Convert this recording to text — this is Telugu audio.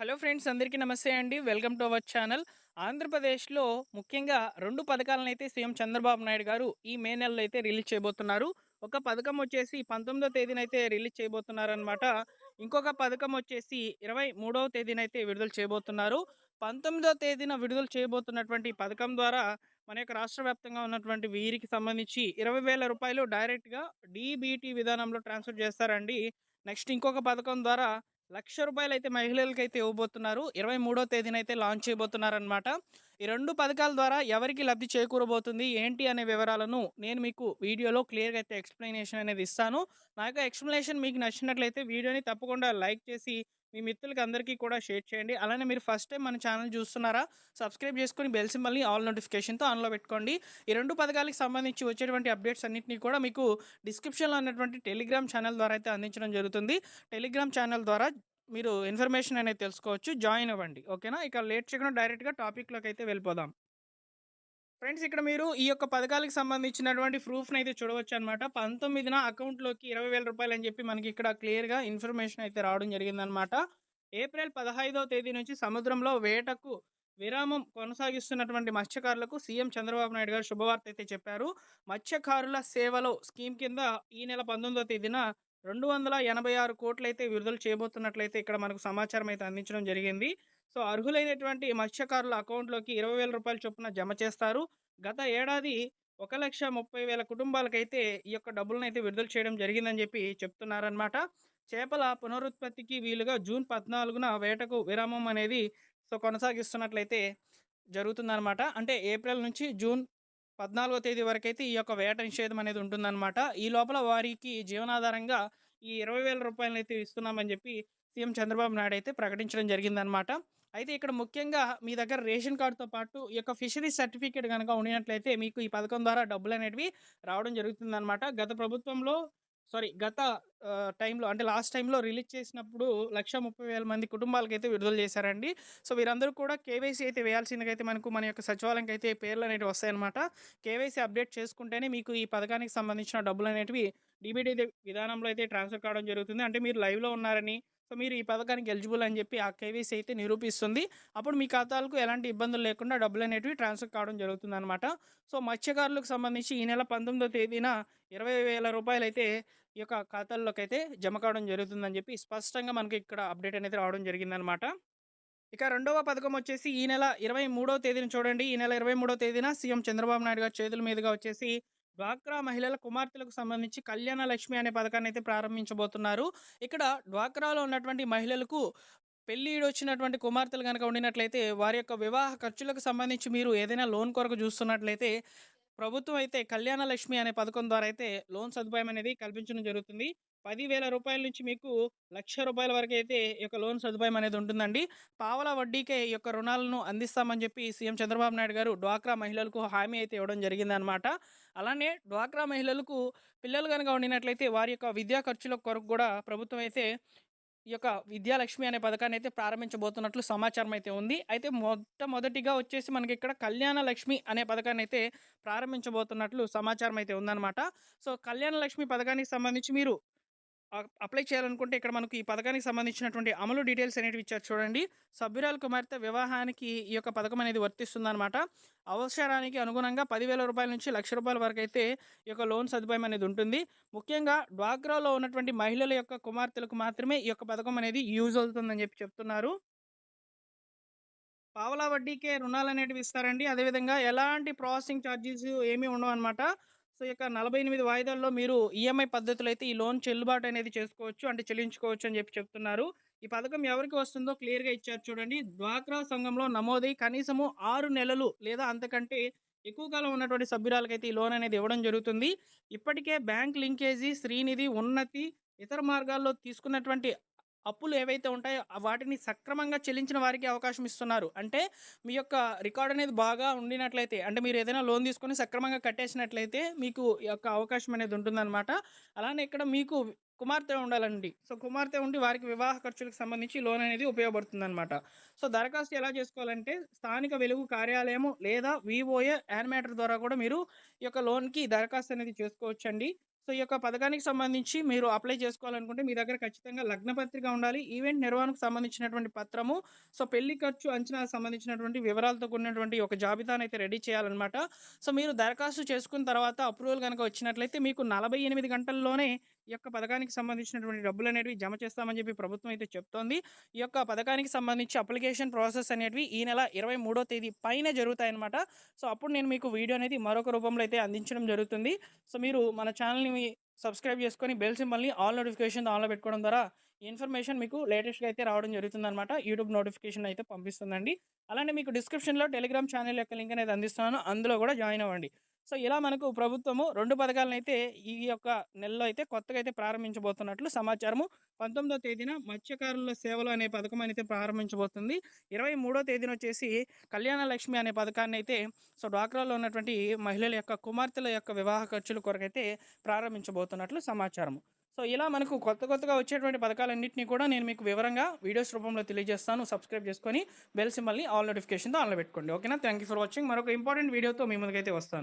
హలో ఫ్రెండ్స్, అందరికీ నమస్తే అండి. Welcome to our channel. ఆంధ్రప్రదేశ్‌లో ముఖ్యంగా 2 పథకాలనైతే సీఎం చంద్రబాబు నాయుడు గారు ఈ మే నెలలో అయితే రిలీజ్ చేయబోతున్నారు. ఒక పథకం వచ్చేసి 19వ తేదీనైతే రిలీజ్ చేయబోతున్నారనమాట. ఇంకొక పథకం వచ్చేసి 23వ తేదీనైతే విడుదల చేయబోతున్నారు. 19వ తేదీన విడుదల చేయబోతున్నటువంటి పథకం ద్వారా మన యొక్క రాష్ట్ర వ్యాప్తంగా ఉన్నటువంటి వీరికి సంబంధించి రూ. 20,000 డైరెక్ట్‌గా డీబీటీ విధానంలో ట్రాన్స్‌ఫర్ చేస్తారండి. నెక్స్ట్ ఇంకొక పథకం ద్వారా రూ. 1,00,000 అయితే మహిళలకైతే ఇవ్వబోతున్నారు. 23వ తేదీనైతే లాంచ్ చేయబోతున్నారనమాట. ఈ 2 పథకాల ద్వారా ఎవరికి లబ్ధి చేకూరబోతుంది, ఏంటి అనే వివరాలను నేను మీకు వీడియోలో క్లియర్‌గా అయితే ఎక్స్‌ప్లనేషన్ అనేది ఇస్తాను. నా యొక్క ఎక్స్‌ప్లనేషన్ మీకు నచ్చినట్లయితే వీడియోని తప్పకుండా లైక్ చేసి మీ మిత్రులకి అందరికీ కూడా షేర్ చేయండి. అలానే మీరు ఫస్ట్ టైం మన ఛానల్ చూస్తున్నారా? సబ్స్క్రైబ్ చేసుకొని బెల్ సింబల్‌ని ఆల్ నోటిఫికేషన్‌తో ఆన్‌లో పెట్టుకోండి. ఈ 2 పథకాలకు సంబంధించి వచ్చేటువంటి అప్డేట్స్ అన్నిటిని కూడా మీకు డిస్క్రిప్షన్‌లో ఉన్నటువంటి టెలిగ్రామ్ ఛానల్ ద్వారా అయితే అందించడం జరుగుతుంది. టెలిగ్రామ్ ఛానల్ ద్వారా మీరు ఇన్ఫర్మేషన్ అనేది తెలుసుకోవచ్చు. జాయిన్ అవ్వండి. ఓకేనా? ఇక లేట్ చేయకుండా డైరెక్ట్‌గా టాపిక్‌లోకైతే వెళ్ళిపోదాం. ఫ్రెండ్స్, ఇక్కడ మీరు ఈ యొక్క పథకాలకు సంబంధించినటువంటి ప్రూఫ్‌నైతే చూడవచ్చనమాట. 19న అకౌంట్‌లోకి రూ. 20,000 అని చెప్పి మనకి ఇక్కడ క్లియర్‌గా ఇన్ఫర్మేషన్ అయితే రావడం జరిగిందనమాట. ఏప్రిల్ 15వ తేదీ నుంచి సముద్రంలో వేటకు విరామం కొనసాగిస్తున్నటువంటి మత్స్యకారులకు సీఎం చంద్రబాబు నాయుడు గారు శుభవార్త అయితే చెప్పారు. మత్స్యకారుల సేవలో స్కీమ్ కింద ఈ నెల 19వ తేదీన 286 కోట్లయితే విడుదల చేయబోతున్నట్లయితే ఇక్కడ మనకు సమాచారం అయితే అందించడం జరిగింది. సో, అర్హులైనటువంటి మత్స్యకారుల అకౌంట్‌లోకి రూ. 20,000 చొప్పున జమ చేస్తారు. గత ఏడాది 1,30,000 కుటుంబాలకైతే ఈ యొక్క డబ్బులనైతే విడుదల చేయడం జరిగిందని జెప్పి చెప్తున్నారనమాట. చేపల పునరుత్పత్తికి వీలుగా జూన్ 14న వేటకు విరామం అనేది కొనసాగిస్తున్నట్లయితే జరుగుతుందనమాట. అంటే ఏప్రిల్ నుంచి జూన్ 14వ తేదీ వరకైతే ఈ యొక్క వేట నిషేధం అనేది ఉంటుందనమాట. ఈ లోపల వారికి జీవనాధారంగా ఈ రూ. 20,000 ఇస్తున్నామని జెప్పి సీఎం చంద్రబాబు నాయుడు అయితే ప్రకటించడం జరిగిందనమాట. అయితే ఇక్కడ ముఖ్యంగా మీ దగ్గర రేషన్ కార్డ్‌తో పాటు ఈ యొక్క ఫిషరీస్ సర్టిఫికేట్ గనక ఉండినట్లయితే మీకు ఈ పథకం ద్వారా డబ్బులనేటివి రావడం జరుగుతుందనమాట. గత టైంలో అంటే లాస్ట్ టైంలో రిలీజ్ చేసినప్పుడు 1,30,000 మంది కుటుంబాలకైతే విడుదల చేశారండి. సో, వీరందరూ కూడా కేవైసీ అయితే వేయాల్సిందిగా అయితే మనకు మన యొక్క సచివాలయంకైతే పేర్లనేటివి వస్తాయన్నమాట. కేవైసీ అప్డేట్ చేసుకుంటేనే మీకు ఈ పథకానికి సంబంధించిన డబ్బులనేటివి డీబీటీ విధానంలో అయితే ట్రాన్స్‌ఫర్ కావడం జరుగుతుంది. అంటే మీరు లైవ్‌లో ఉన్నారని, సో, మీరు ఈ పథకానికి ఎలిజిబుల్ అని చెప్పి ఆ కేవైసీ అయితే నిరూపిస్తుంది. అప్పుడు మీ ఖాతాలకు ఎలాంటి ఇబ్బందులు లేకుండా డబ్బులనేటివి ట్రాన్స్‌ఫర్ కావడం జరుగుతుందనమాట. సో, మత్స్యకారులకు సంబంధించి ఈ నెల 19వ తేదీన రూ. 20,000 అయితే ఈ యొక్క ఖాతాల్లోకైతే జమ కావడం జరుగుతుందని చెప్పి స్పష్టంగా మనకి ఇక్కడ అప్డేట్ అనేది రావడం జరిగిందనమాట. ఇక రెండవ పథకం వచ్చేసి ఈ నెల 23వ తేదీన చూడండి. ఈ నెల 23వ తేదీన సీఎం చంద్రబాబు నాయుడు గారి చేతుల మీదుగా వచ్చేసి డ్వాక్రా మహిళల కుమార్తెలకు సంబంధించి కళ్యాణ లక్ష్మి అనే పథకాన్ని అయితే ప్రారంభించబోతున్నారు. ఇక్కడ డ్వాక్రాలో ఉన్నటువంటి మహిళలకు పెళ్లి ఈడొచ్చినటువంటి కుమార్తెలు గనక ఉండినట్లయితే వారి యొక్క వివాహ ఖర్చులకు సంబంధించి మీరు ఏదైనా లోన్ కొరకు చూస్తున్నట్లయితే ప్రభుత్వం అయితే కళ్యాణ లక్ష్మి అనే పథకం ద్వారా అయితే లోన్ సదుపాయం అనేది కల్పించడం జరుగుతుంది. రూ. 10,000 నుంచి మీకు రూ. 1,00,000 వరకైతే ఈ యొక్క లోన్ సదుపాయం అనేది ఉంటుందండి. పావలా వడ్డీకే ఈ యొక్క రుణాలను అందిస్తామని చెప్పి సీఎం చంద్రబాబు నాయుడు గారు డ్వాక్రా మహిళలకు హామీ అయితే ఇవ్వడం జరిగిందనమాట. అలానే డ్వాక్రా మహిళలకు పిల్లలు గనుక ఉండినట్లయితే వారి యొక్క విద్యా ఖర్చుల కొరకు కూడా ప్రభుత్వం అయితే ఈ యొక్క విద్యాలక్ష్మి అనే పథకాన్ని అయితే ప్రారంభించబోతున్నట్లు సమాచారం అయితే ఉంది. అయితే మొట్టమొదటిగా వచ్చేసి మనకి ఇక్కడ కళ్యాణ లక్ష్మి అనే పథకాన్ని అయితే ప్రారంభించబోతున్నట్లు సమాచారం అయితే ఉందన్నమాట. సో, కళ్యాణ లక్ష్మి పథకానికి సంబంధించి మీరు అప్లై చేయాలనుకుంటే ఇక్కడ మనకు ఈ పథకానికి సంబంధించినటువంటి అమలు డీటెయిల్స్ అనేటివి ఇచ్చారు చూడండి. సభ్యురాలు కుమార్తె వివాహానికి ఈ యొక్క పథకం అనేది వర్తిస్తుందనమాట. అవసరానికి అనుగుణంగా రూ. 10,000 నుంచి రూ. 1,00,000 వరకైతే ఈ యొక్క లోన్ సదుపాయం అనేది ఉంటుంది. ముఖ్యంగా డ్వాక్రాలో ఉన్నటువంటి మహిళల యొక్క కుమార్తెలకు మాత్రమే ఈ యొక్క పథకం అనేది యూజ్ అవుతుందని చెప్పి చెప్తున్నారు. పావలా వడ్డీకే రుణాలనేటివి ఇస్తారండి. అదేవిధంగా ఎలాంటి ప్రాసెసింగ్ చార్జెస్ ఏమీ ఉండవనమాట. సో, ఈ యొక్క 48 వాయిదాల్లో మీరు ఈఎంఐ పద్ధతిలో అయితే ఈ లోన్ చెల్లుబాటు అనేది చేసుకోవచ్చు. అంటే చెల్లించుకోవచ్చు అని చెప్పి చెప్తున్నారు. ఈ పథకం ఎవరికి వస్తుందో క్లియర్‌గా ఇచ్చారు చూడండి. డ్వాక్రా సంఘంలో నమోదై కనీసము 6 నెలలు లేదా అంతకంటే ఎక్కువ కాలం ఉన్నటువంటి సభ్యురాలకైతే ఈ లోన్ అనేది ఇవ్వడం జరుగుతుంది. ఇప్పటికే బ్యాంక్ లింకేజీ, శ్రీనిధి, ఉన్నతి, ఇతర మార్గాల్లో తీసుకున్నటువంటి అప్పులు ఏవైతే ఉంటాయో వాటిని సక్రమంగా చెల్లించిన వారికి అవకాశం ఇస్తున్నారు. అంటే మీ యొక్క రికార్డ్ అనేది బాగా ఉండినట్లయితే, అంటే మీరు ఏదైనా లోన్ తీసుకొని సక్రమంగా కట్టేసినట్లయితే మీకు ఈ యొక్క అవకాశం అనేది ఉంటుందన్నమాట. అలానే ఇక్కడ మీకు కుమార్తె ఉండాలండి. సో, కుమార్తె ఉండి వారికి వివాహ ఖర్చులకు సంబంధించి లోన్ అనేది ఉపయోగపడుతుందన్నమాట. సో, దరఖాస్తు ఎలా చేసుకోవాలంటే స్థానిక వెలుగు కార్యాలయము లేదా వీఓఏ యానిమేటర్ ద్వారా కూడా మీరు ఈ యొక్క లోన్‌కి దరఖాస్తు అనేది చేసుకోవచ్చండి. సో, సో, ఈ యొక్క పథకానికి సంబంధించి మీరు అప్లై చేసుకోవాలనుకుంటే మీ దగ్గర ఖచ్చితంగా లగ్న పత్రిక ఉండాలి. ఈవెంట్ నిర్వహణకు సంబంధించినటువంటి పత్రము, సో, పెళ్లి ఖర్చు అంచనాకు సంబంధించినటువంటి వివరాలతో కూడినటువంటి ఒక జాబితానైతే రెడీ చేయాలనమాట. సో, మీరు దరఖాస్తు చేసుకున్న తర్వాత అప్రూవల్ గనక వచ్చినట్లయితే మీకు 48 గంటల్లోనే ఈ యొక్క పథకానికి సంబంధించినటువంటి డబ్బులనేటివి జమ చేస్తామని చెప్పి ప్రభుత్వం అయితే చెప్తోంది. ఈ యొక్క పథకానికి సంబంధించి అప్లికేషన్ ప్రాసెస్ అనేటివి ఈ నెల 23వ తేదీ పైనే జరుగుతాయన్నమాట. సో, అప్పుడు నేను మీకు వీడియో అనేది మరొక రూపంలో అయితే అందించడం జరుగుతుంది. సో, మీరు మన ఛానల్‌ని సబ్స్క్రైబ్ చేసుకొని బెల్ సింబల్‌ని ఆల్ నోటిఫికేషన్ ఆన్‌లో పెట్టుకోవడం ద్వారా ఈ ఇన్ఫర్మేషన్ మీకు లేటెస్ట్‌గా అయితే రావడం జరుగుతుందనమాట. యూట్యూబ్ నోటిఫికేషన్ అయితే పంపిస్తుందండి. అలానే మీకు డిస్క్రిప్షన్‌లో టెలిగ్రామ్ ఛానల్ యొక్క లింక్ అనేది అందిస్తున్నాను. అందులో కూడా జాయిన్ అవ్వండి. సో, ఇలా మనకు ప్రభుత్వము 2 పథకాలనైతే ఈ యొక్క నెలలో అయితే కొత్తగా అయితే ప్రారంభించబోతున్నట్లు సమాచారము. 19వ తేదీన మత్స్యకారుల సేవలు అనే పథకం అయితే ప్రారంభించబోతుంది. 23వ తేదీన వచ్చేసి కళ్యాణ లక్ష్మి అనే పథకాన్నైతే సో, డ్వాక్రాలో ఉన్నటువంటి మహిళల యొక్క కుమార్తెల యొక్క వివాహ ఖర్చుల కొరకైతే ప్రారంభించబోతున్నట్లు సమాచారము. సో, ఇలా మనకు కొత్తగా వచ్చేటువంటి పథకాలన్నిటిని కూడా నేను మీకు వివరంగా వీడియోస్ రూపంలో తెలియజేస్తాను. సబ్స్క్రైబ్ చేసుకొని బెల్ సింబల్‌ని ఆల్ నోటిఫికేషన్‌తో ఆన్‌లో పెట్టుకోండి. ఓకేనా? Thank you for watching. మరొక ఇంపార్టెంట్ వీడియోతో మీ ముందుకైతే వస్తాను.